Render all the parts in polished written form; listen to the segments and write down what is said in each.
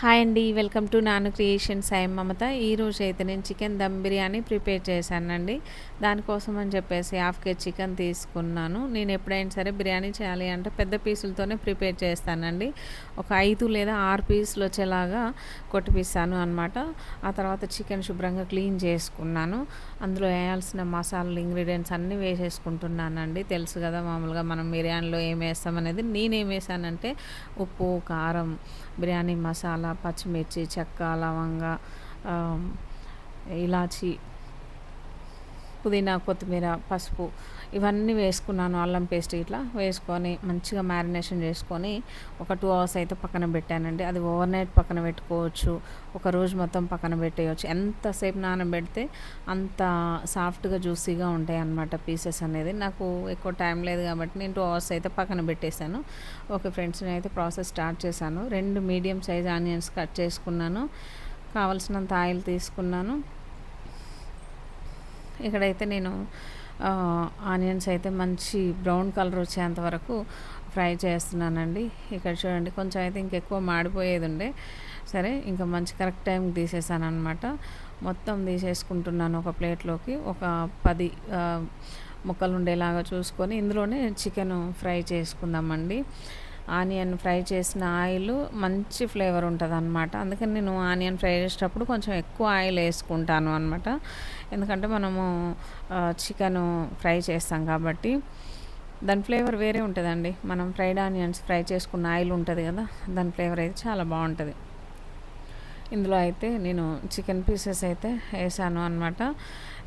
Hi అండి. Welcome to నాను creations. I am మమత. ఈరోజు అయితే నేను చికెన్ దమ్ బిర్యానీ ప్రిపేర్ చేశానండి. దానికోసం అని చెప్పేసి హాఫ్ కేజీ చికెన్ తీసుకున్నాను. నేను ఎప్పుడైనా సరే బిర్యానీ చేయాలి అంటే పెద్ద పీసులతోనే ప్రిపేర్ చేస్తానండి. ఒక 5 లేదా 6 పీసులు వచ్చేలాగా కొట్టిపిస్తాను అనమాట. ఆ తర్వాత చికెన్ శుభ్రంగా క్లీన్ చేసుకున్నాను. అందులో వేయాల్సిన మసాలాలు ఇంగ్రీడియంట్స్ అన్నీ వేసేసుకుంటున్నానండి. తెలుసు కదా మామూలుగా మనం బిర్యానీలో ఏం వేస్తామనేది. నేనేం వేసానంటే ఉప్పు, కారం, బిర్యానీ మసాలా, పచ్చిమిర్చి, చెక్క, లవంగ, ఇలాచి, పుదీనా, కొత్తిమీర, పసుపు ఇవన్నీ వేసుకున్నాను. అల్లం పేస్ట్ ఇట్లా వేసుకొని మంచిగా మ్యారినేషన్ చేసుకొని ఒక 2 అవర్స్ అయితే పక్కన పెట్టానండి. అది ఓవర్ నైట్ పక్కన పెట్టుకోవచ్చు, ఒక రోజు మొత్తం పక్కన పెట్టేయచ్చు. ఎంతసేపు నానబెడితే అంత సాఫ్ట్గా జ్యూసీగా ఉంటాయి అన్నమాట పీసెస్ అనేది. నాకు ఎక్కువ టైం లేదు కాబట్టి నేను 2 అవర్స్ అయితే పక్కన పెట్టేశాను. ఓకే ఫ్రెండ్స్, నేనైతే ప్రాసెస్ స్టార్ట్ చేశాను. 2 మీడియం సైజ్ ఆనియన్స్ కట్ చేసుకున్నాను. కావలసినంత ఆయిల్ తీసుకున్నాను. ఇక్కడైతే నేను ఆనియన్స్ అయితే మంచి బ్రౌన్ కలర్ వచ్చేంత వరకు ఫ్రై చేస్తున్నానండి. ఇక్కడ చూడండి, కొంచెం అయితే ఇంకెక్కువ మాడిపోయేది ఉండే, సరే ఇంకా మంచి కరెక్ట్ టైంకి తీసేసాను అనమాట. మొత్తం తీసేసుకుంటున్నాను ఒక ప్లేట్లోకి. ఒక 10 ముక్కలు ఉండేలాగా చూసుకొని ఇందులోనే చికెన్ ఫ్రై చేసుకుందామండి. ఆనియన్ ఫ్రై చేసిన ఆయిల్ మంచి ఫ్లేవర్ ఉంటుంది అనమాట. అందుకని నేను ఆనియన్ ఫ్రై చేసేటప్పుడు కొంచెం ఎక్కువ ఆయిల్ వేసుకుంటాను అనమాట. ఎందుకంటే మనము చికెన్ ఫ్రై చేస్తాం కాబట్టి దాని ఫ్లేవర్ వేరే ఉంటుందండి. మనం ఫ్రైడ్ ఆనియన్స్ ఫ్రై చేసుకున్న ఆయిల్ ఉంటుంది కదా, దాని ఫ్లేవర్ అయితే చాలా బాగుంటుంది. ఇందులో అయితే నేను చికెన్ పీసెస్ అయితే వేసాను అనమాట.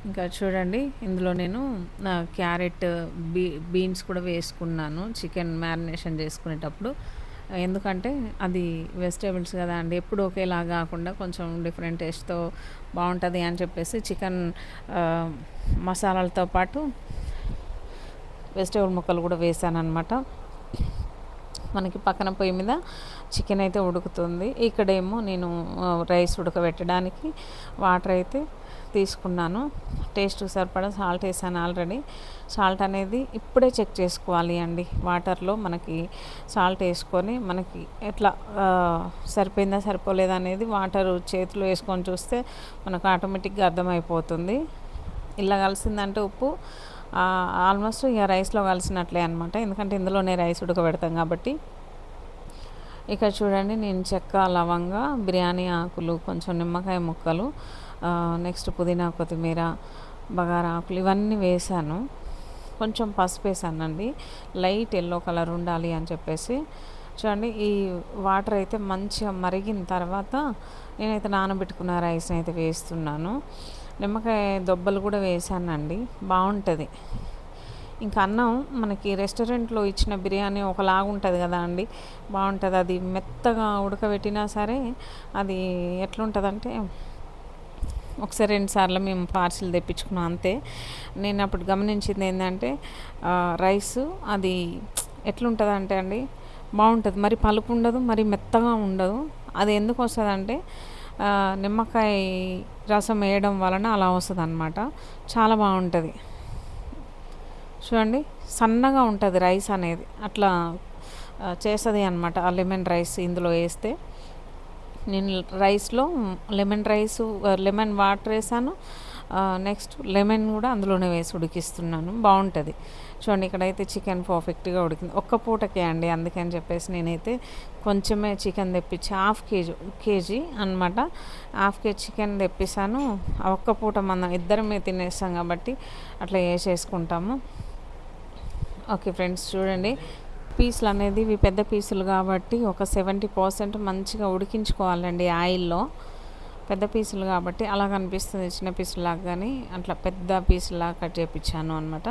ఇంకా చూడండి, ఇందులో నేను క్యారెట్, బీన్స్ కూడా వేసుకున్నాను చికెన్ మ్యారినేషన్ చేసుకునేటప్పుడు. ఎందుకంటే అది వెజిటేబుల్స్ కదా అండి, ఎప్పుడు ఒకేలాగా కాకుండా కొంచెం డిఫరెంట్ టేస్ట్తో బాగుంటుంది అని చెప్పేసి చికెన్ మసాలాలతో పాటు వెజిటేబుల్ ముక్కలు కూడా వేసాను అనమాట. మనకి పక్కన పొయ్యి మీద చికెన్ అయితే ఉడుకుతుంది. ఇక్కడేమో నేను రైస్ ఉడకబెట్టడానికి వాటర్ అయితే తీసుకున్నాను. టేస్ట్ సరిపడా సాల్ట్ వేసాను ఆల్రెడీ. సాల్ట్ అనేది ఇప్పుడే చెక్ చేసుకోవాలి అండి. వాటర్లో మనకి సాల్ట్ వేసుకొని మనకి ఎట్లా సరిపోయిందా సరిపోలేదా అనేది వాటర్ చేతిలో వేసుకొని చూస్తే మనకు ఆటోమేటిక్గా అర్థమైపోతుంది. ఇలా కలిసిందంటే ఉప్పు ఆల్మోస్ట్ ఇక రైస్లో కలిసినట్లే అనమాట. ఎందుకంటే ఇందులోనే రైస్ ఉడకబెడతాం కాబట్టి. ఇక్కడ చూడండి, నేను చెక్క, లవంగ, బిర్యానీ ఆకులు, కొంచెం నిమ్మకాయ ముక్కలు, నెక్స్ట్ పుదీనా, కొత్తిమీర, బగారా ఆకులు ఇవన్నీ వేసాను. కొంచెం పసుపు వేసానండి, లైట్ ఎల్లో కలర్ ఉండాలి అని చెప్పేసి. చూడండి, ఈ వాటర్ అయితే మంచిగా మరిగిన తర్వాత నేనైతే నానబెట్టుకున్న రైస్ని అయితే వేస్తున్నాను. నిమ్మకాయ దొబ్బలు కూడా వేసానండి, బాగుంటుంది. ఇంకా అన్నం మనకి రెస్టారెంట్లో ఇచ్చిన బిర్యానీ ఒకలాగా ఉంటుంది కదా అండి, బాగుంటుంది. అది మెత్తగా ఉడకబెట్టినా సరే అది ఎట్లుంటుందంటే, ఒకసారి 2 సార్లు మేము పార్సిల్ తెప్పించుకున్నాం అంతే. నేను అప్పుడు గమనించింది ఏంటంటే రైసు అది ఎట్లుంటుందంటే అండి, బాగుంటుంది. మరి పలుపు ఉండదు, మరి మెత్తగా ఉండదు. అది ఎందుకు వస్తుందంటే నిమ్మకాయ రసం వేయడం వలన అలా వస్తుంది అన్నమాట. చాలా బాగుంటుంది. చూడండి, సన్నగా ఉంటుంది రైస్ అనేది, అట్లా చేస్తుంది అనమాట ఆ లెమన్ రైస్ ఇందులో వేస్తే. నేను రైస్లో లెమన్ వాటర్ వేసాను, నెక్స్ట్ లెమన్ కూడా అందులోనే వేసి ఉడికిస్తున్నాను. బాగుంటుంది. చూడండి, ఇక్కడైతే చికెన్ పర్ఫెక్ట్గా ఉడికింది. ఒక్క పూటకే అండి, అందుకని చెప్పేసి నేనైతే కొంచెమే చికెన్ తెప్పించి హాఫ్ కేజీ అనమాట. హాఫ్ కేజీ చికెన్ తెప్పిస్తాను. ఒక్క పూట మనం ఇద్దరమే తినేస్తాం కాబట్టి అట్లా వేసేసుకుంటాము. ఓకే ఫ్రెండ్స్, చూడండి, పీసులు అనేది ఇవి పెద్ద పీసులు కాబట్టి ఒక 70% మంచిగా ఉడికించుకోవాలండి ఆయిల్లో. పెద్ద పీసులు కాబట్టి అలా కనిపిస్తుంది చిన్న పీసులాగా, కానీ అట్లా పెద్ద పీసులాగా కట్ చేయించాను అనమాట.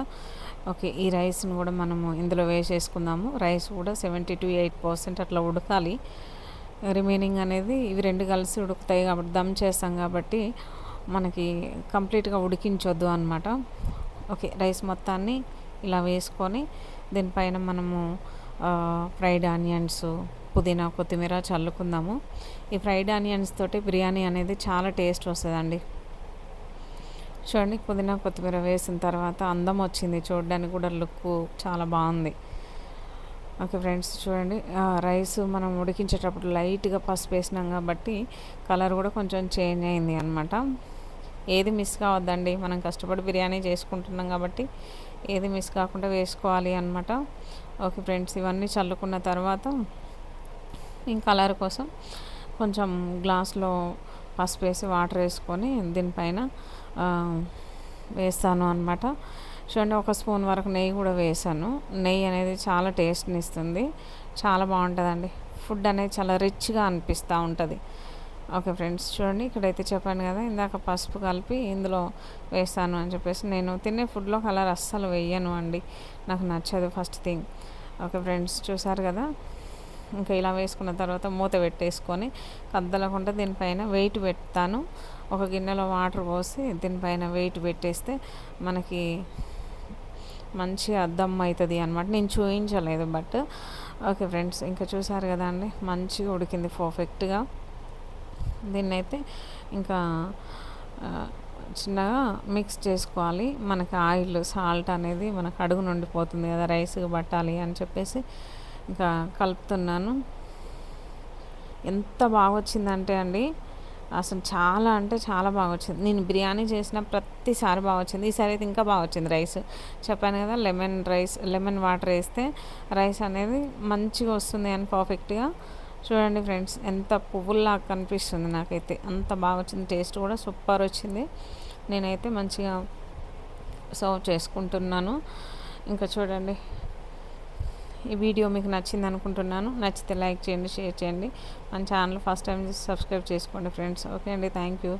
ఓకే, ఈ రైస్ని కూడా మనము ఇందులో వేసేసుకుందాము. రైస్ కూడా 70 to 80% అట్లా ఉడకాలి. రిమైనింగ్ అనేది ఇవి 2 కలిసి ఉడుకుతాయి కాబట్టి, దమ్ చేస్తాం కాబట్టి మనకి కంప్లీట్గా ఉడికించొద్దు అనమాట. ఓకే, రైస్ మొత్తాన్ని ఇలా వేసుకొని దీనిపైన మనము ఫ్రైడ్ ఆనియన్స్, పుదీనా, కొత్తిమీర చల్లుకుందాము. ఈ ఫ్రైడ్ ఆనియన్స్ తోటి బిర్యానీ అనేది చాలా టేస్ట్ వస్తుందండి. చూడండి, పుదీనా, కొత్తిమీర వేసిన తర్వాత అందం వచ్చింది, చూడడానికి కూడా లుక్ చాలా బాగుంది. ఓకే ఫ్రెండ్స్, చూడండి రైస్ మనం ఉడికించేటప్పుడు లైట్గా పసుపు వేసినాం కాబట్టి కలర్ కూడా కొంచెం చేంజ్ అయింది అనమాట. ఏది మిస్ కావద్దండి, మనం కష్టపడి బిర్యానీ చేసుకుంటున్నాం కాబట్టి ఏది మిస్ కాకుండా వేసుకోవాలి అనమాట. ఓకే ఫ్రెండ్స్, ఇవన్నీ చల్లుకున్న తర్వాత ఇంక కలర్ కోసం కొంచెం గ్లాస్లో పసుపు వేసి వాటర్ వేసుకొని దీనిపైన వేస్తాను అనమాట. చూడండి, ఒక స్పూన్ వరకు నెయ్యి కూడా వేసాను. నెయ్యి అనేది చాలా టేస్ట్ని ఇస్తుంది, చాలా బాగుంటుందండి. ఫుడ్ అనేది చాలా రిచ్గా అనిపిస్తూ ఉంటుంది. ఓకే ఫ్రెండ్స్, చూడండి ఇక్కడైతే చెప్పాను కదా ఇందాక పసుపు కలిపి ఇందులో వేస్తాను అని చెప్పేసి. నేను తినే ఫుడ్లో కలర్ అస్సలు వేయను అండి, నాకు నచ్చదు ఫస్ట్ థింగ్. ఓకే ఫ్రెండ్స్, చూసారు కదా. ఇంకా ఇలా వేసుకున్న తర్వాత మూత పెట్టేసుకొని కదలకుండా దీనిపైన వెయిట్ పెడతాను. ఒక గిన్నెలో వాటర్ పోసి దీనిపైన వెయిట్ పెట్టేస్తే మనకి మంచి అద్దం అవుతుంది అనమాట. నేను చూపించలేదు బట్ ఓకే ఫ్రెండ్స్, ఇంకా చూసారు కదా అండి, మంచిగా ఉడికింది పర్ఫెక్ట్గా. దీన్నైతే ఇంకా చిన్నగా మిక్స్ చేసుకోవాలి. మనకి ఆయిల్ సాల్ట్ అనేది మనకు అడుగు నుండి పోతుంది కదా, రైస్కి పట్టాలి అని చెప్పేసి ఇంకా కలుపుతున్నాను. ఎంత బాగా వచ్చిందంటే అండి, అసలు చాలా అంటే చాలా బాగా వచ్చింది. నేను బిర్యానీ చేసిన ప్రతిసారి బాగా వచ్చింది, ఈసారి అయితే ఇంకా బాగా వచ్చింది రైస్. చెప్పాను కదా లెమన్ వాటర్ వేస్తే రైస్ అనేది మంచిగా వస్తుంది అని పర్ఫెక్ట్గా. చూడండి ఫ్రెండ్స్, ఎంత పువ్వుల్లా కనిపిస్తుంది నాకైతే, అంత బాగా వచ్చింది. టేస్ట్ కూడా సూపర్ వచ్చింది. నేనైతే మంచిగా సర్వ్ చేసుకుంటున్నాను. ఇంకా చూడండి, ఈ వీడియో మీకు నచ్చింది అనుకుంటున్నాను. నచ్చితే లైక్ చేయండి, షేర్ చేయండి. మన ఛానల్ ఫస్ట్ టైం సబ్స్క్రైబ్ చేసుకోండి ఫ్రెండ్స్. ఓకే అండి, థ్యాంక్ యూ.